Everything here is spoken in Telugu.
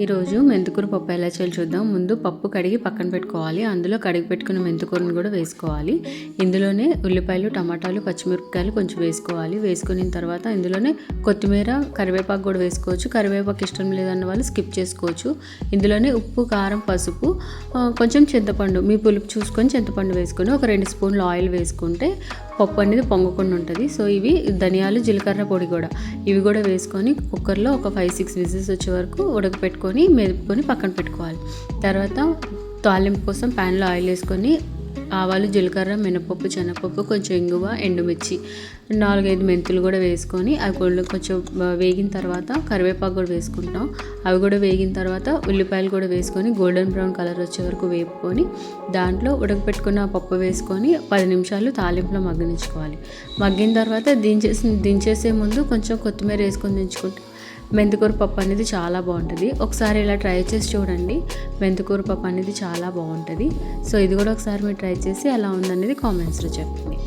ఈరోజు మెంతికూర పప్పు ఎలా చేయాలో చూద్దాం. ముందు పప్పు కడిగి పక్కన పెట్టుకోవాలి. అందులో కడిగి పెట్టుకున్న మెంతికూరను కూడా వేసుకోవాలి. ఇందులోనే ఉల్లిపాయలు, టమాటాలు, పచ్చిమిరపకాయలు కొంచెం వేసుకోవాలి. వేసుకున్న తర్వాత ఇందులోనే కొత్తిమీర, కరివేపాకు కూడా వేసుకోవచ్చు. కరివేపాకు ఇష్టం లేదన్న వాళ్ళు స్కిప్ చేసుకోవచ్చు. ఇందులోనే ఉప్పు, కారం, పసుపు, కొంచెం చింతపండు, మీ పులుపు చూసుకొని చింతపండు వేసుకొని ఒక 2 స్పూన్లు ఆయిల్ వేసుకుంటే పప్పు అనేది పొంగకుండా ఉంటుంది. సో ఇవి ధనియాలు, జీలకర్ర పొడి కూడా ఇవి కూడా వేసుకొని కుక్కర్లో ఒక 5-6 విజిల్స్ వచ్చే వరకు ఉడకపెట్టుకొని మెదుపుకొని పక్కన పెట్టుకోవాలి. తర్వాత తాలింపు కోసం ప్యాన్లో ఆయిల్ వేసుకొని ఆవాలు, జీలకర్ర, మినపప్పు, శనగపప్పు, కొంచెం ఇంగువ, ఎండుమిర్చి, 4-5 మెంతులు కూడా వేసుకొని అవి కొంచెం వేగిన తర్వాత కరివేపాకు కూడా వేసుకుంటాం. అవి కూడా వేగిన తర్వాత ఉల్లిపాయలు కూడా వేసుకొని గోల్డెన్ బ్రౌన్ కలర్ వచ్చే వరకు వేపుకొని దాంట్లో ఉడకపెట్టుకున్న పప్పు వేసుకొని 10 నిమిషాలు తాలింపులో మగ్గనించుకోవాలి. మగ్గిన తర్వాత దించేసే ముందు కొంచెం కొత్తిమీర వేసుకొని దించుకుంటే మెంతికూర పప్పు అనేది చాలా బాగుంటుంది. ఒకసారి ఇలా ట్రై చేసి చూడండి. మెంతికూర పప్పు అనేది చాలా బాగుంటుంది. సో ఇది కూడా ఒకసారి మీరు ట్రై చేసి ఎలా ఉందనేది కామెంట్స్లో చెప్పండి.